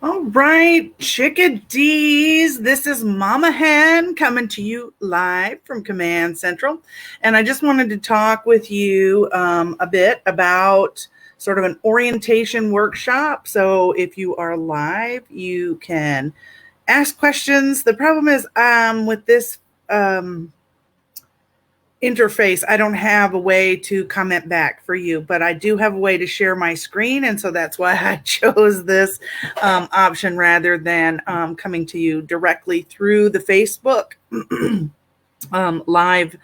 All right, chickadees. This is Mama Hen coming to you live from Command Central. And I just wanted to talk with you a bit about sort of an orientation workshop. So if you are live, you can ask questions. The problem is with this interface, I don't have a way to comment back for you, but I do have a way to share my screen. And so that's why I chose this option rather than coming to you directly through the Facebook live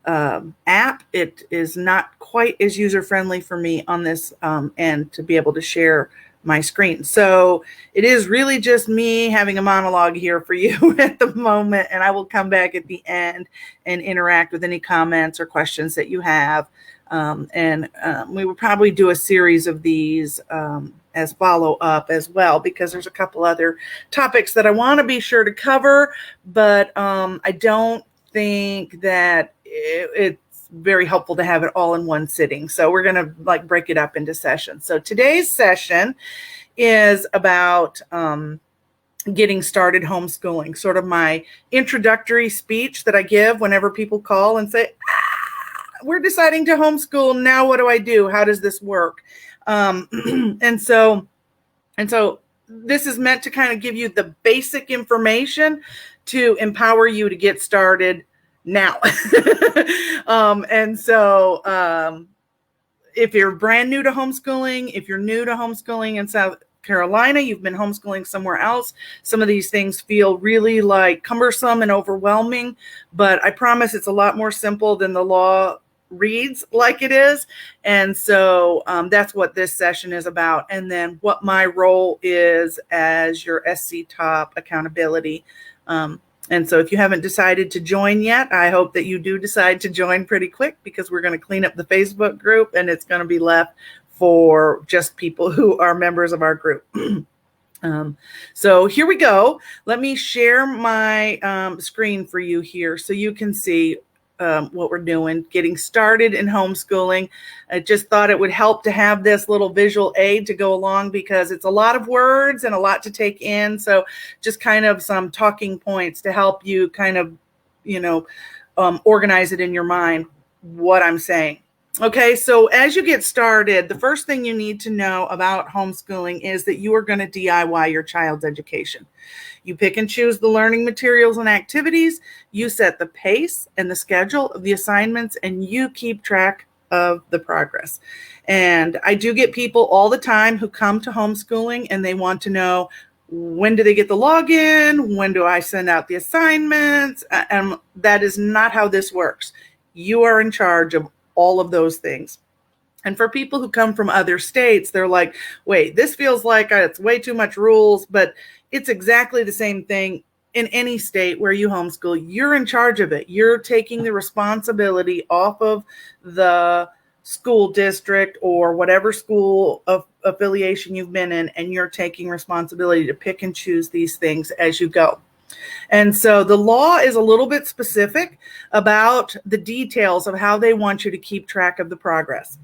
app. It is not quite as user-friendly for me on this end to be able to share my screen. So it is really just me having a monologue here for you at the moment, and I will come back at the end and interact with any comments or questions that you have. We will probably do a series of these as follow-up as well, because there's a couple other topics that I want to be sure to cover, but I don't think that it's very helpful to have it all in one sitting. So we're going to break it up into sessions. So today's session is about getting started homeschooling, sort of my introductory speech that I give whenever people call and say, we're deciding to homeschool. Now what do I do? How does this work? And so this is meant to kind of give you the basic information to empower you to get started now. If you're brand new to homeschooling, if you're new to homeschooling in South Carolina, you've been homeschooling somewhere else, some of these things feel really cumbersome and overwhelming, but I promise it's a lot more simple than the law reads like it is. And so that's what this session is about. And then what my role is as your SC Top accountability. And so if you haven't decided to join yet, I hope that you do decide to join pretty quick, because we're going to clean up the Facebook group and it's going to be left for just people who are members of our group. So here we go. Let me share my screen for you here so you can see what we're doing, getting started in homeschooling. I just thought it would help to have this little visual aid to go along, because it's a lot of words and a lot to take in. So just kind of some talking points to help you kind of, organize it in your mind, what I'm saying. Okay, so as you get started, the first thing you need to know about homeschooling is that you are going to DIY your child's education. You pick and choose the learning materials and activities, you set the pace and the schedule of the assignments, and you keep track of the progress. And I do get people all the time who come to homeschooling and they want to know, when do they get the login? When do I send out the assignments? And that is not how this works. You are in charge of all of those things. And for people who come from other states, they're like, wait, this feels like it's way too much rules, but it's exactly the same thing in any state where you homeschool. You're in charge of it. You're taking the responsibility off of the school district or whatever school of affiliation you've been in, and you're taking responsibility to pick and choose these things as you go. And so the law is a little bit specific about the details of how they want you to keep track of the progress.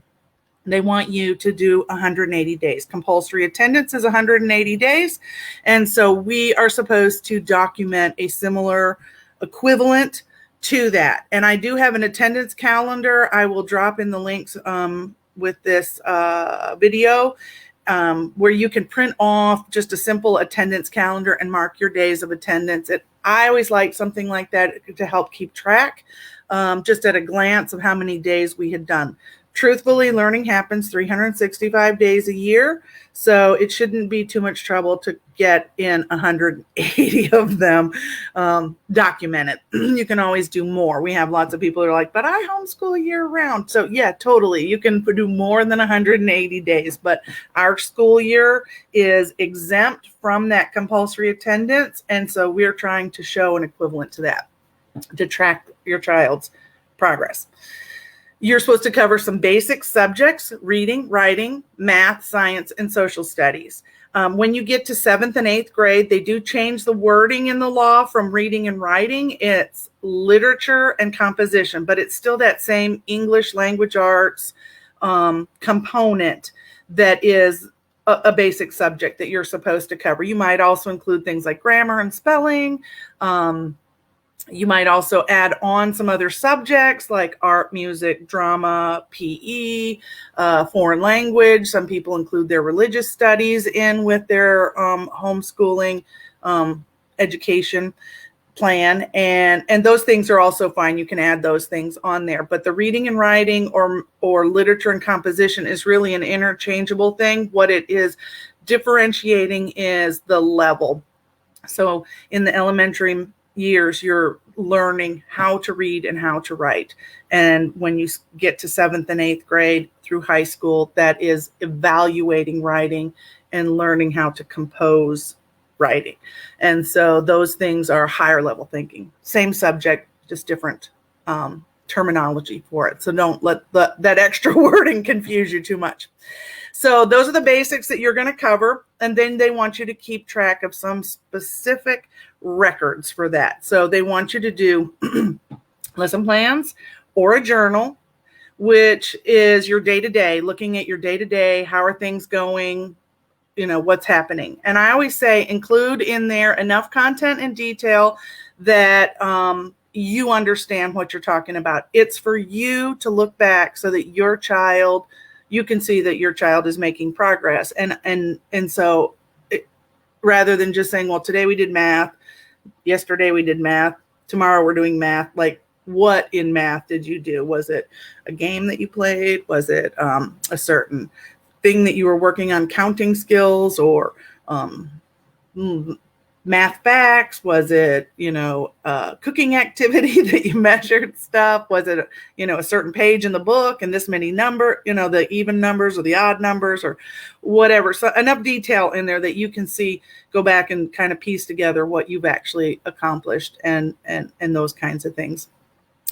They want you to do 180 days. Compulsory attendance is 180 days. And so we are supposed to document a similar equivalent to that. And I do have an attendance calendar. I will drop in the links with this video where you can print off just a simple attendance calendar and mark your days of attendance. I always like something like that to help keep track, just at a glance of how many days we had done. Truthfully, learning happens 365 days a year, so it shouldn't be too much trouble to get in 180 of them documented. You can always do more. We have lots of people who are like, but I homeschool year round. So yeah, totally. You can do more than 180 days, but our school year is exempt from that compulsory attendance. And so we're trying to show an equivalent to that, to track your child's progress. You're supposed to cover some basic subjects: reading, writing, math, science, and social studies. When you get to 7th and 8th grade, they do change the wording in the law from reading and writing. It's literature and composition, but it's still that same English language arts component that is a basic subject that you're supposed to cover. You might also include things like grammar and spelling. You might also add on some other subjects like art, music, drama, PE, foreign language. Some people include their religious studies in with their homeschooling education plan, and those things are also fine. You can add those things on there. But the reading and writing or literature and composition is really an interchangeable thing. What it is differentiating is the level. So in the elementary years, you're learning how to read and how to write. And when you get to 7th and 8th grade through high school, that is evaluating writing and learning how to compose writing. And so those things are higher level thinking. Same subject, just different terminology for it. So don't let that extra wording confuse you too much. So those are the basics that you're going to cover. And then they want you to keep track of some specific records for that. So they want you to do lesson plans or a journal, which is your day-to-day, looking at your day-to-day, how are things going, what's happening. And I always say include in there enough content and detail that you understand what you're talking about. It's for you to look back so that you can see that your child is making progress. And so rather than just saying, well, today we did math, yesterday we did math, tomorrow we're doing math, like what in math did you do? Was it a game that you played? Was it a certain thing that you were working on, counting skills or math facts? Was it, cooking activity that you measured stuff? Was it, a certain page in the book and this many number, the even numbers or the odd numbers or whatever. So enough detail in there that you can see, go back and kind of piece together what you've actually accomplished and those kinds of things.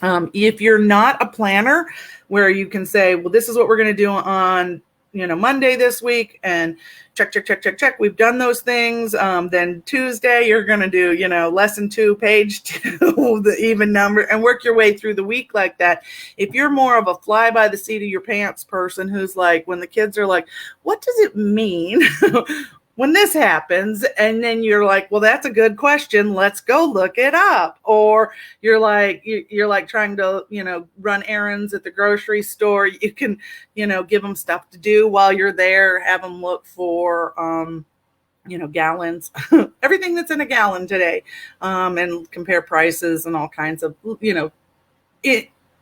If you're not a planner where you can say, well, this is what we're going to do on Monday this week, and check. We've done those things. Then Tuesday, you're going to do, lesson 2, page 2, the even number, and work your way through the week like that. If you're more of a fly by the seat of your pants person who's like, when the kids are like, what does it mean when this happens? And then you're like, well, that's a good question. Let's go look it up. Or you're like trying to, run errands at the grocery store. You can, give them stuff to do while you're there, have them look for, gallons, everything that's in a gallon today, and compare prices and all kinds of,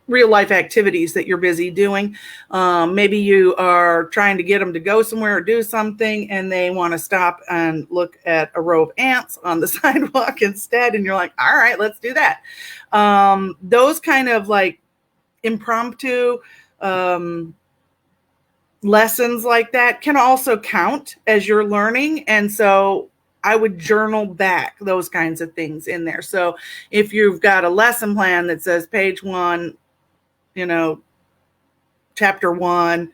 real life activities that you're busy doing. Maybe you are trying to get them to go somewhere or do something, and they want to stop and look at a row of ants on the sidewalk instead. And you're like, all right, let's do that. Those kind of like impromptu lessons like that can also count as you're learning. And so I would journal back those kinds of things in there. So if you've got a lesson plan that says page 1, chapter 1,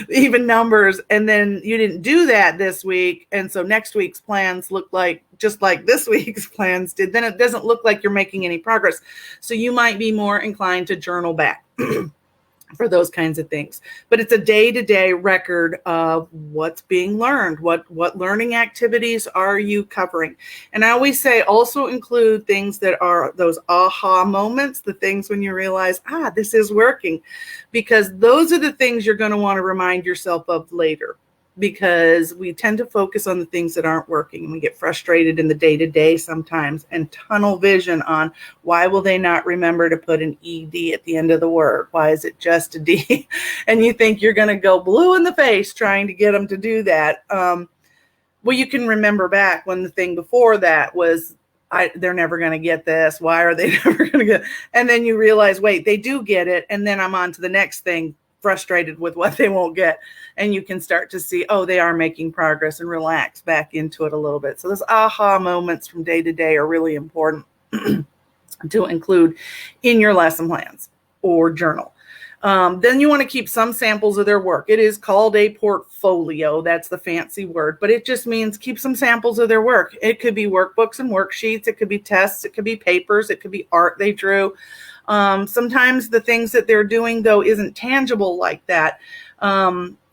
even numbers, and then you didn't do that this week, and so next week's plans look like just like this week's plans did, then it doesn't look like you're making any progress. So you might be more inclined to journal back for those kinds of things. But it's a day-to-day record of what's being learned, what learning activities are you covering. And I always say also include things that are those aha moments, the things when you realize, this is working, because those are the things you're going to want to remind yourself of later, because we tend to focus on the things that aren't working, and we get frustrated in the day-to-day sometimes and tunnel vision on why will they not remember to put an ED at the end of the word? Why is it just a D? And you think you're going to go blue in the face trying to get them to do that. Well, you can remember back when the thing before that was, they're never going to get this. Why are they never going to get it? And then you realize, wait, they do get it. And then I'm on to the next thing, frustrated with what they won't get. And you can start to see, they are making progress, and relax back into it a little bit. So those aha moments from day to day are really important to include in your lesson plans or journal. Then you want to keep some samples of their work. It is called a portfolio. That's the fancy word, but it just means keep some samples of their work. It could be workbooks and worksheets. It could be tests. It could be papers. It could be art they drew. Sometimes the things that they're doing, though, isn't tangible like that.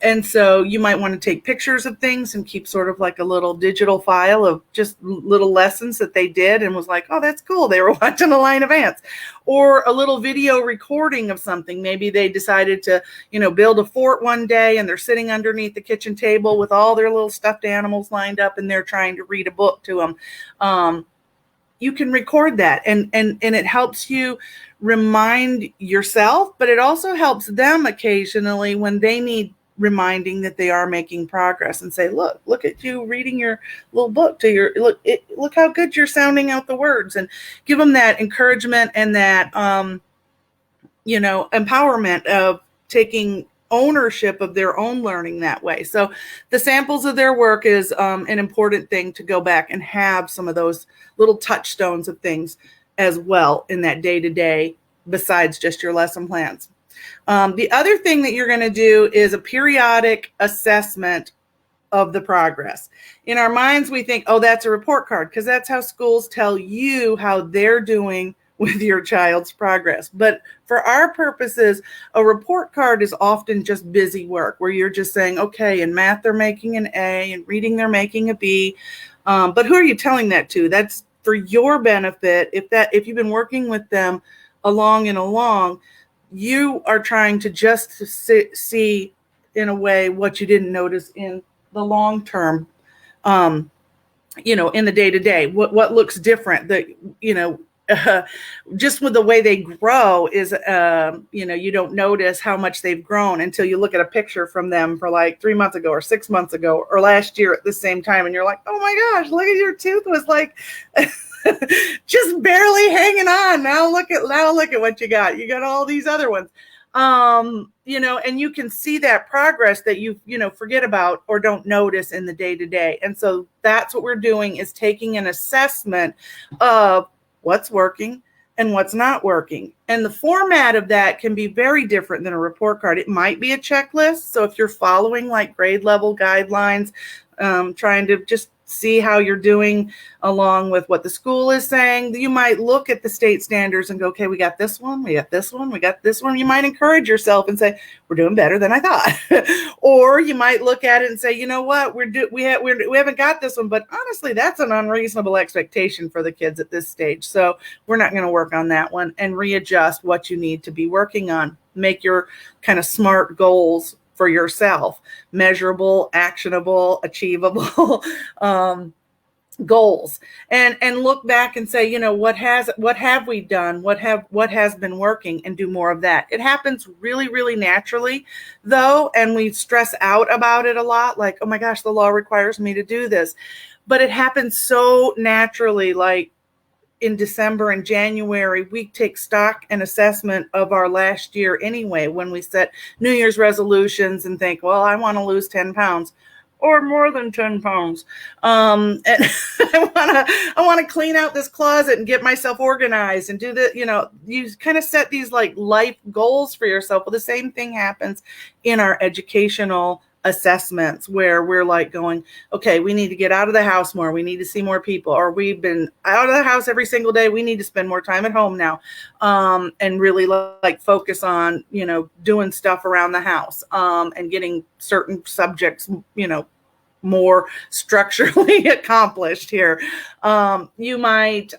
And so you might want to take pictures of things and keep sort of like a little digital file of just little lessons that they did and was like, oh, that's cool. They were watching a line of ants. Or a little video recording of something. Maybe they decided to, build a fort one day and they're sitting underneath the kitchen table with all their little stuffed animals lined up and they're trying to read a book to them. You can record that and it helps you remind yourself, but it also helps them occasionally when they need reminding that they are making progress and say, look at you reading your little book to your look how good you're sounding out the words, and give them that encouragement and that empowerment of taking ownership of their own learning that way. So the samples of their work is an important thing to go back and have some of those little touchstones of things as well in that day-to-day besides just your lesson plans. The other thing that you're going to do is a periodic assessment of the progress. In our minds, we think, oh, that's a report card, because that's how schools tell you how they're doing with your child's progress. But for our purposes, a report card is often just busy work where you're just saying, okay, in math, they're making an A, and reading, they're making a B. But who are you telling that to? That's for your benefit. If you've been working with them along, you are trying to just see in a way what you didn't notice in the long term, in the day-to-day, what looks different, that, just with the way they grow is, you don't notice how much they've grown until you look at a picture from them for like 3 months ago or 6 months ago or last year at the same time. And you're like, oh my gosh, look at your tooth was like just barely hanging on. Now look at what you got. You got all these other ones. And you can see that progress that you forget about or don't notice in the day-to-day. And so that's what we're doing, is taking an assessment of what's working and what's not working. And the format of that can be very different than a report card. It might be a checklist. So if you're following like grade level guidelines, trying to just see how you're doing along with what the school is saying, you might look at the state standards and go, okay, we got this one, we got this one, we got this one. You might encourage yourself and say, we're doing better than I thought. Or you might look at it and say, you know what, we haven't got this one, but honestly, that's an unreasonable expectation for the kids at this stage. So we're not going to work on that one, and readjust what you need to be working on. Make your kind of SMART goals for yourself: measurable, actionable, achievable goals, and look back and say, what have we done? What has been working, and do more of that. It happens really, really naturally though. And we stress out about it a lot. Like, oh my gosh, the law requires me to do this, but it happens so naturally. Like in December and January, we take stock and assessment of our last year anyway, when we set New Year's resolutions and think, well, I want to lose 10 pounds or more than 10 pounds. And I want to clean out this closet and get myself organized and do the, you kind of set these like life goals for yourself. Well, the same thing happens in our educational assessments, where we're like going, okay, we need to get out of the house more. We need to see more people, or we've been out of the house every single day. We need to spend more time at home now, and really like focus on, doing stuff around the house, and getting certain subjects, more structurally accomplished here. You might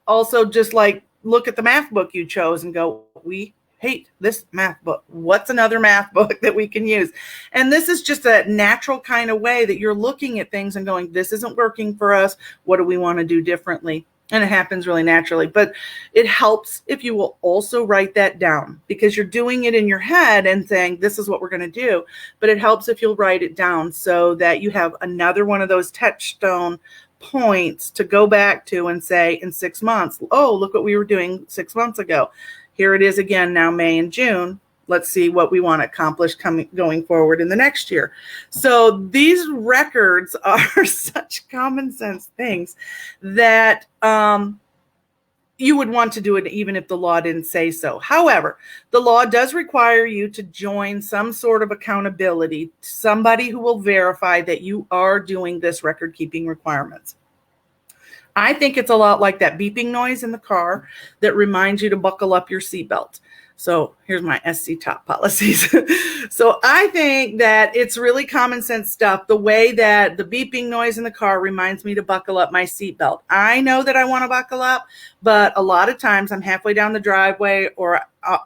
also just like look at the math book you chose and go, we hate this math book. What's another math book that we can use? And this is just a natural kind of way that you're looking at things and going, this isn't working for us. What do we want to do differently? And it happens really naturally. But it helps if you will also write that down, because you're doing it in your head and saying, this is what we're going to do. But it helps if you'll write it down so that you have another one of those touchstone points to go back to and say in 6 months, oh, look what we were doing 6 months ago. Here it is again now, May and June. Let's see what we want to accomplish going forward in the next year. So these records are such common sense things that you would want to do it even if the law didn't say so. However, the law does require you to join some sort of accountability, somebody who will verify that you are doing this record keeping requirements. I think it's a lot like that beeping noise in the car that reminds you to buckle up your seatbelt. So here's my SC top policies. So I think that it's really common sense stuff. The way that the beeping noise in the car reminds me to buckle up my seatbelt. I know that I want to buckle up, but a lot of times I'm halfway down the driveway or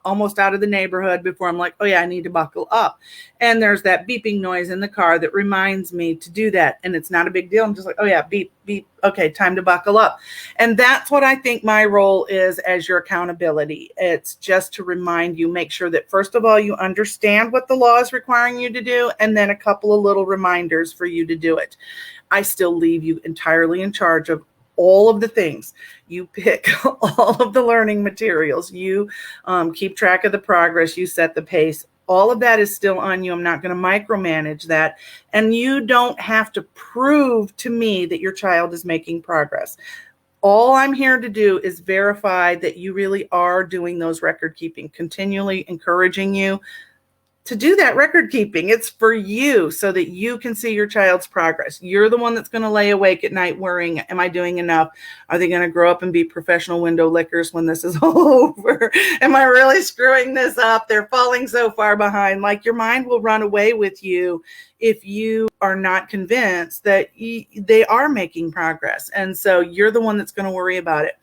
almost out of the neighborhood before I'm like, oh yeah, I need to buckle up. And there's that beeping noise in the car that reminds me to do that. And it's not a big deal. I'm just like, oh yeah, beep, beep. Okay, time to buckle up. And that's what I think my role is as your accountability. It's just to remind you, make sure that first of all, you understand what the law is requiring you to do, and then a couple of little reminders for you to do it. I still leave you entirely in charge of all of the things. You pick all of the learning materials. You keep track of the progress. You set the pace. All of that is still on you. I'm not going to micromanage that. And you don't have to prove to me that your child is making progress. All I'm here to do is verify that you really are doing those record keeping, continually encouraging you to do that record keeping. It's for you so that you can see your child's progress. You're the one that's going to lay awake at night worrying, am I doing enough? Are they going to grow up and be professional window lickers when this is all over? Am I really screwing this up? They're falling so far behind. Like, your mind will run away with you if you are not convinced that they are making progress. And so you're the one that's going to worry about it.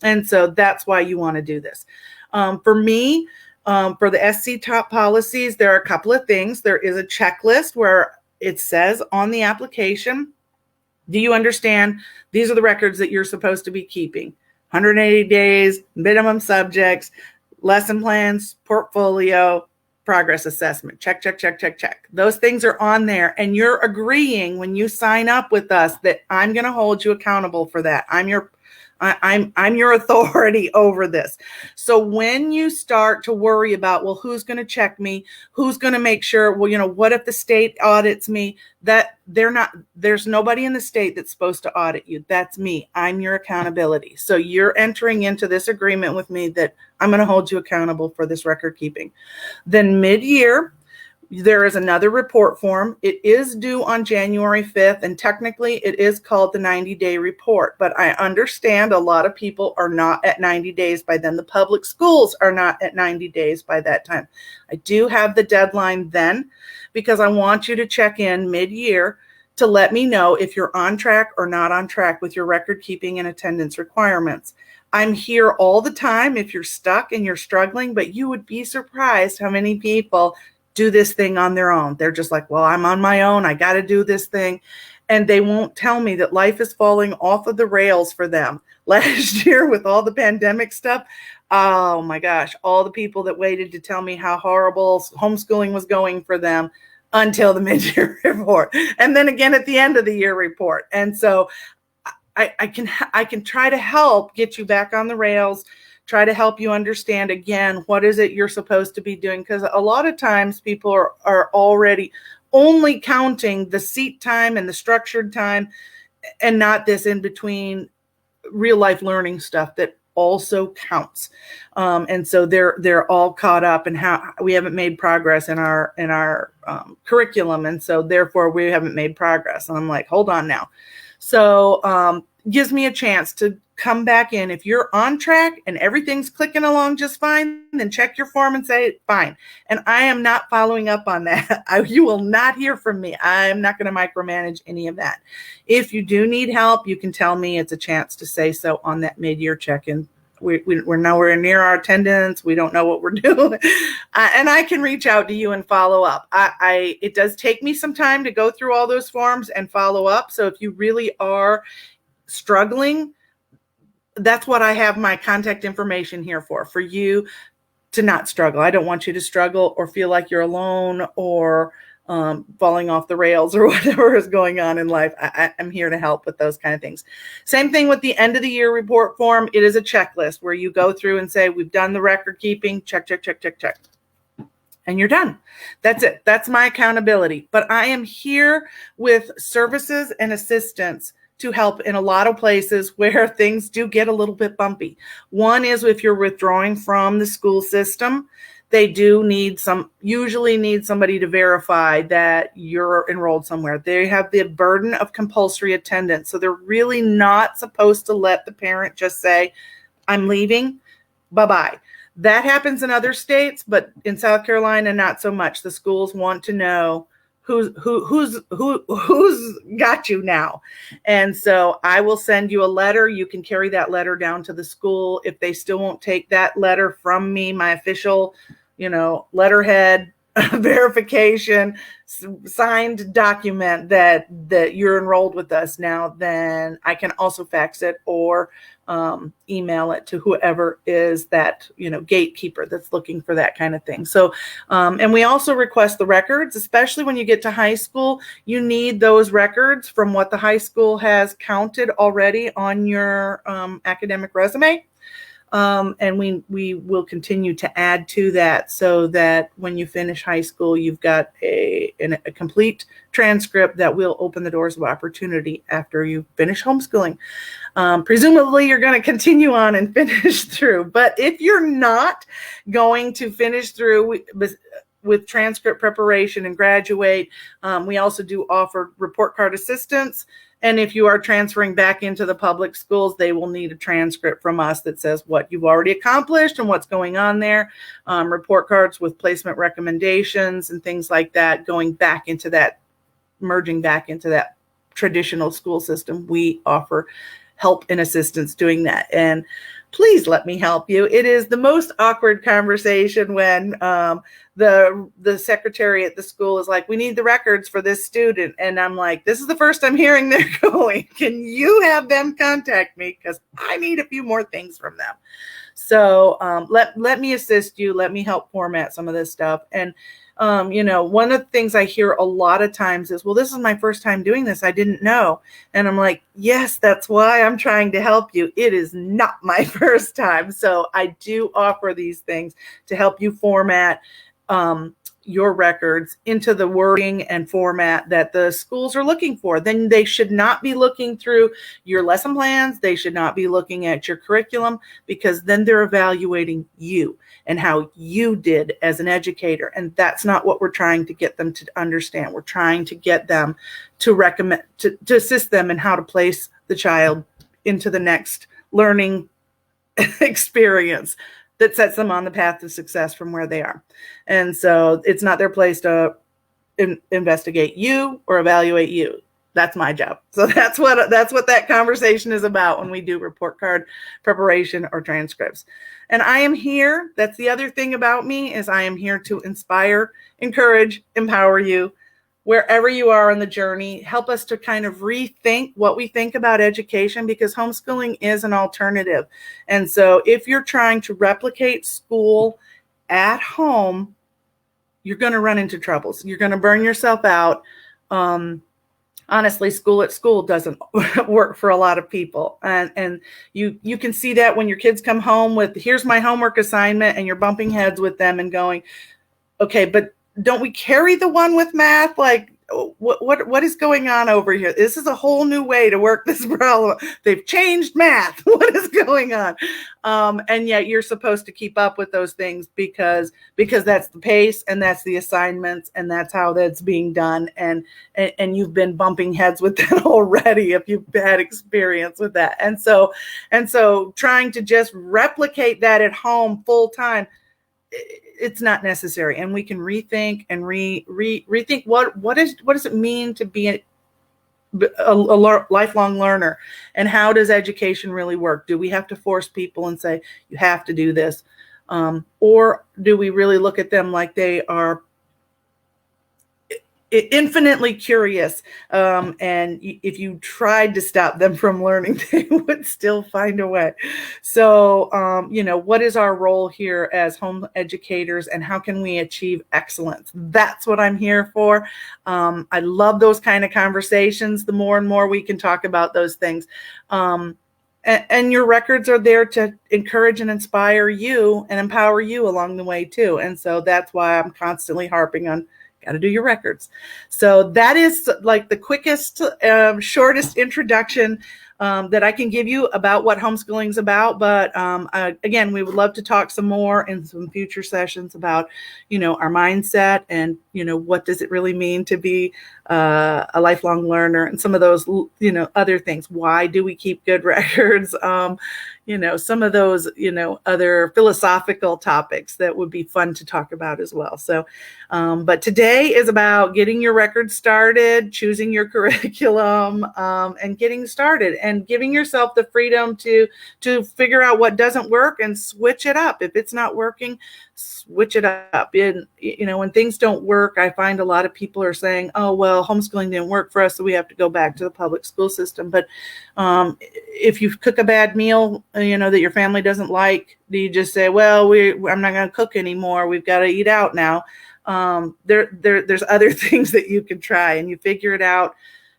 And so that's why you want to do this. For me, for the SC top policies, there are a couple of things. There is a checklist where it says on the application, do you understand these are the records that you're supposed to be keeping? 180 days, minimum subjects, lesson plans, portfolio, progress assessment. Check, check, check, check, check. Those things are on there, and you're agreeing when you sign up with us that I'm going to hold you accountable for that. I'm your authority over this. So when you start to worry about, well, who's going to check me? Who's going to make sure, well, what if the state audits me? That there's nobody in the state that's supposed to audit you. That's me. I'm your accountability. So you're entering into this agreement with me that I'm going to hold you accountable for this record keeping. Then mid-year, there is another report form. It is due on January 5th, and technically it is called the 90-day report. But I understand a lot of people are not at 90 days by then. The public schools are not at 90 days by that time. I do have the deadline then because I want you to check in mid-year to let me know if you're on track or not on track with your record keeping and attendance requirements. I'm here all the time if you're stuck and you're struggling, but you would be surprised how many people do this thing on their own. They're just like, well, I'm on my own. I got to do this thing. And they won't tell me that life is falling off of the rails for them. Last year with all the pandemic stuff, oh my gosh, all the people that waited to tell me how horrible homeschooling was going for them until the mid-year report. And then again at the end of the year report. And so I can try to help get you back on the rails, try to help you understand again, what is it you're supposed to be doing? Because a lot of times people are already only counting the seat time and the structured time and not this in between real life learning stuff that also counts. And so they're all caught up in how we haven't made progress in our curriculum. And so therefore we haven't made progress. And I'm like, hold on now. So gives me a chance to come back in. If you're on track and everything's clicking along just fine, then check your form and say, fine. And I am not following up on that. You will not hear from me. I'm not going to micromanage any of that. If you do need help, you can tell me. It's a chance to say so on that mid-year check-in. We're nowhere near our attendance. We don't know what we're doing. And I can reach out to you and follow up. It does take me some time to go through all those forms and follow up. So if you really are struggling, that's what I have my contact information here for you to not struggle. I don't want you to struggle or feel like you're alone or falling off the rails or whatever is going on in life. I'm here to help with those kind of things. Same thing with the end of the year report form. It is a checklist where you go through and say, we've done the record keeping, check, check, check, check, check. And you're done. That's it. That's my accountability. But I am here with services and assistance to help in a lot of places where things do get a little bit bumpy. One is if you're withdrawing from the school system, they do usually need somebody to verify that you're enrolled somewhere. They have the burden of compulsory attendance. So they're really not supposed to let the parent just say, I'm leaving, bye-bye. That happens in other states, but in South Carolina, not so much. The schools want to know who's got you now. And so I will send you a letter. You can carry that letter down to the school. If they still won't take that letter from me, my official, letterhead verification signed document that you're enrolled with us now, then I can also fax it or email it to whoever is that gatekeeper that's looking for that kind of thing. So and we also request the records, especially when you get to high school. You need those records from what the high school has counted already on your academic resume. And we will continue to add to that so that when you finish high school, you've got a complete transcript that will open the doors of opportunity after you finish homeschooling. Presumably, you're going to continue on and finish through. But if you're not going to finish through with transcript preparation and graduate, we also do offer report card assistance. And if you are transferring back into the public schools, they will need a transcript from us that says what you've already accomplished and what's going on there. Report cards with placement recommendations and things like that, merging back into that traditional school system. We offer help and assistance doing that. And please let me help you. It is the most awkward conversation when the secretary at the school is like, we need the records for this student. And I'm like, this is the first I'm hearing they're going. Can you have them contact me? Because I need a few more things from them. So let me assist you. Let me help format some of this stuff. And one of the things I hear a lot of times is, well, this is my first time doing this. I didn't know. And I'm like, yes, that's why I'm trying to help you. It is not my first time. So I do offer these things to help you format your records into the wording and format that the schools are looking for. Then they should not be looking through your lesson plans. They should not be looking at your curriculum, because then they're evaluating you and how you did as an educator. And that's not what we're trying to get them to understand. We're trying to get them to recommend, to assist them in how to place the child into the next learning experience that sets them on the path to success from where they are. And so it's not their place to investigate you or evaluate you. That's my job. So that's what that conversation is about when we do report card preparation or transcripts. And I am here. That's the other thing about me, is I am here to inspire, encourage, empower you wherever you are on the journey. Help us to kind of rethink what we think about education, because homeschooling is an alternative. And so if you're trying to replicate school at home, you're going to run into troubles. You're going to burn yourself out. Honestly, school at school doesn't work for a lot of people. And you can see that when your kids come home with, here's my homework assignment, and you're bumping heads with them and going, okay, but don't we carry the one with math? Like, what is going on over here? This is a whole new way to work this problem. They've changed math. What is going on? And yet you're supposed to keep up with those things because that's the pace and that's the assignments and that's how that's being done. And you've been bumping heads with that already if you've had experience with that. And so trying to just replicate that at home full time, it's not necessary. And we can rethink and rethink what does it mean to be a lifelong learner, and how does education really work? Do we have to force people and say you have to do this, or do we really look at them like they are infinitely curious, and if you tried to stop them from learning, they would still find a way? So what is our role here as home educators, and how can we achieve excellence? That's what I'm here for. I love those kind of conversations. The more and more we can talk about those things, and your records are there to encourage and inspire you and empower you along the way too. And so that's why I'm constantly harping on, got to do your records. So that is like the quickest, shortest introduction. that I can give you about what homeschooling is about. But again, we would love to talk some more in some future sessions about, our mindset and, what does it really mean to be a lifelong learner, and some of those, other things. Why do we keep good records? Some of those, other philosophical topics that would be fun to talk about as well. So, but today is about getting your record started, choosing your curriculum, and getting started, and giving yourself the freedom to figure out what doesn't work and switch it up. If it's not working, switch it up. And, when things don't work, I find a lot of people are saying, oh, well, homeschooling didn't work for us, so we have to go back to the public school system. But if you cook a bad meal, that your family doesn't like, do you just say, well, I'm not going to cook anymore, we've got to eat out now? There's other things that you can try, and you figure it out.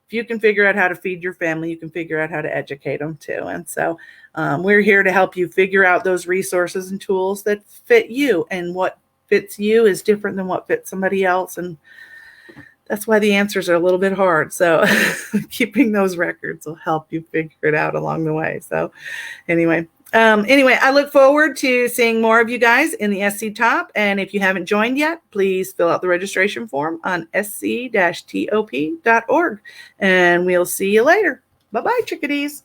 If you can figure out how to feed your family, you can figure out how to educate them too. And so we're here to help you figure out those resources and tools that fit you, and what fits you is different than what fits somebody else. And that's why the answers are a little bit hard. So keeping those records will help you figure it out along the way. So anyway, I look forward to seeing more of you guys in the SC Top. And if you haven't joined yet, please fill out the registration form on sc-top.org. And we'll see you later. Bye-bye, chickadees.